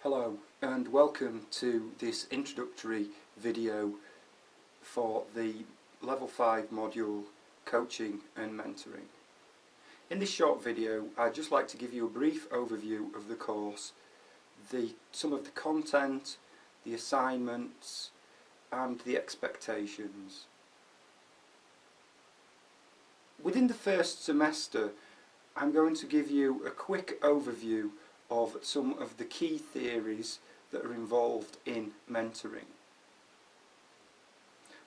Hello and welcome to this introductory video for the Level 5 module Coaching and Mentoring. In this short video I'd just like to give you a brief overview of the course, some of the content, the assignments and the expectations. Within the first semester I'm going to give you a quick overview of some of the key theories that are involved in mentoring.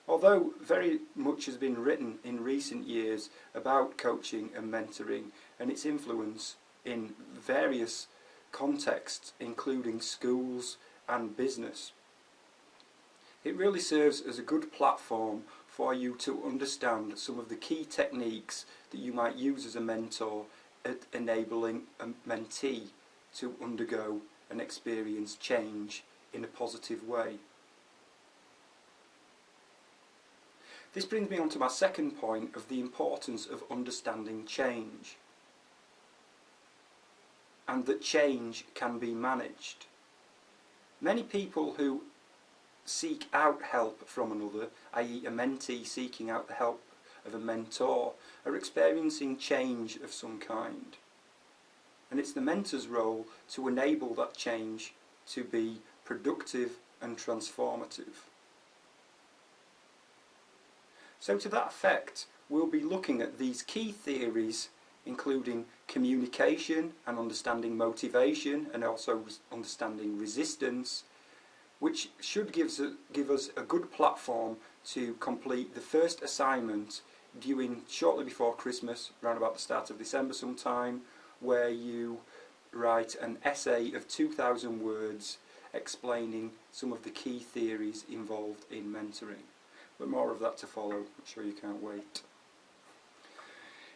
Although very much has been written in recent years about coaching and mentoring and its influence in various contexts including schools and business, it really serves as a good platform for you to understand some of the key techniques that you might use as a mentor at enabling a mentee to undergo and experience change in a positive way. This brings me on to my second point of the importance of understanding change, and that change can be managed. Many people who seek out help from another, i.e. a mentee seeking out the help of a mentor, are experiencing change of some kind. And it's the mentor's role to enable that change to be productive and transformative. So to that effect, we'll be looking at these key theories, including communication and understanding motivation and also understanding resistance, which should give us a good platform to complete the first assignment due shortly before Christmas, around about the start of December sometime, where you write an essay of 2,000 words explaining some of the key theories involved in mentoring. But more of that to follow, I'm sure you can't wait.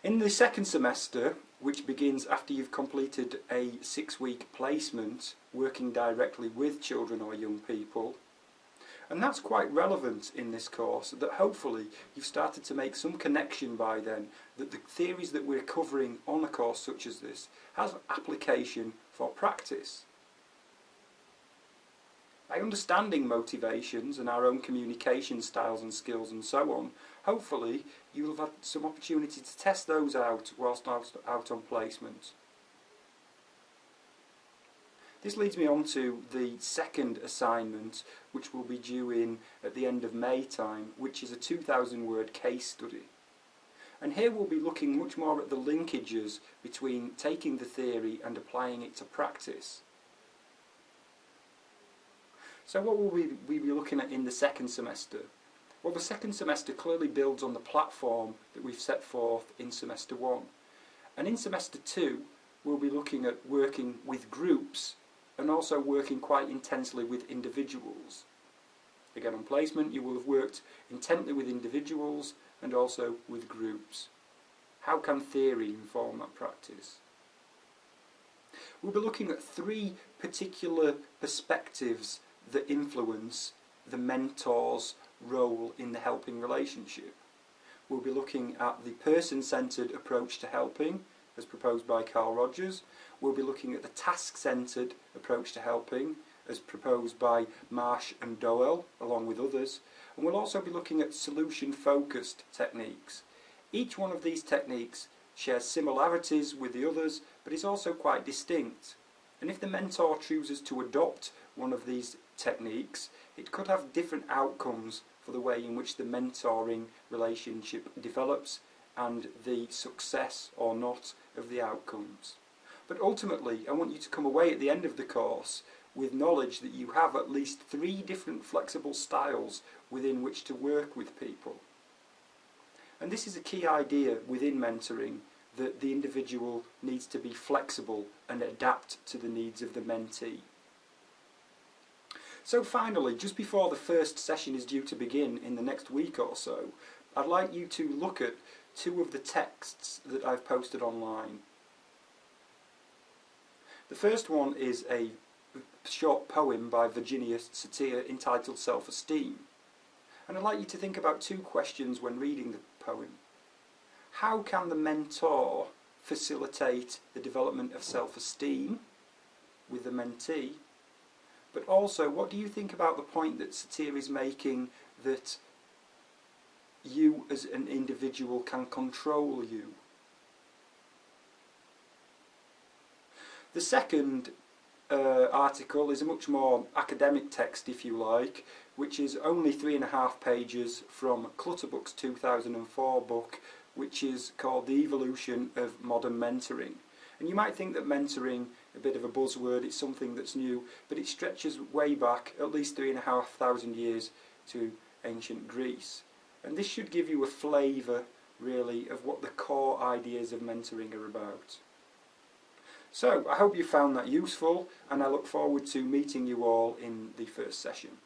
In the second semester, which begins after you've completed a 6-week placement working directly with children or young people, and that's quite relevant in this course, that hopefully you've started to make some connection by then that the theories that we're covering on a course such as this has application for practice. By understanding motivations and our own communication styles and skills and so on, hopefully you'll have had some opportunity to test those out whilst out on placement. This leads me on to the second assignment, which will be due in at the end of May time, which is a 2,000 word case study. And here we'll be looking much more at the linkages between taking the theory and applying it to practice. So what will we be looking at in the second semester? Well, the second semester clearly builds on the platform that we've set forth in semester 1. And in semester 2 we'll be looking at working with groups and also working quite intensely with individuals. Again, on placement you will have worked intently with individuals and also with groups. How can theory inform that practice? We'll be looking at 3 particular perspectives that influence the mentor's role in the helping relationship. We'll be looking at the person-centred approach to helping, as proposed by Carl Rogers. We'll be looking at the task-centred approach to helping, as proposed by Marsh and Doyle, along with others. And we'll also be looking at solution-focused techniques. Each one of these techniques shares similarities with the others, but is also quite distinct. And if the mentor chooses to adopt one of these techniques, it could have different outcomes for the way in which the mentoring relationship develops and the success or not of the outcomes. But ultimately, I want you to come away at the end of the course with knowledge that you have at least 3 different flexible styles within which to work with people. And this is a key idea within mentoring, that the individual needs to be flexible and adapt to the needs of the mentee. So finally, just before the first session is due to begin in the next week or so, I'd like you to look at 2 of the texts that I've posted online. The first one is a short poem by Virginia Satir entitled Self-Esteem. And I'd like you to think about 2 questions when reading the poem. How can the mentor facilitate the development of self-esteem with the mentee? But also, what do you think about the point that Satir is making, that you as an individual can control you? The second article is a much more academic text, if you like, which is only 3.5 pages from Clutterbuck's 2004 book, which is called The Evolution of Modern Mentoring. And you might think that mentoring, a bit of a buzzword, it's something that's new, but it stretches way back, at least 3,500 years, to ancient Greece. And this should give you a flavour, really, of what the core ideas of mentoring are about. So, I hope you found that useful, and I look forward to meeting you all in the first session.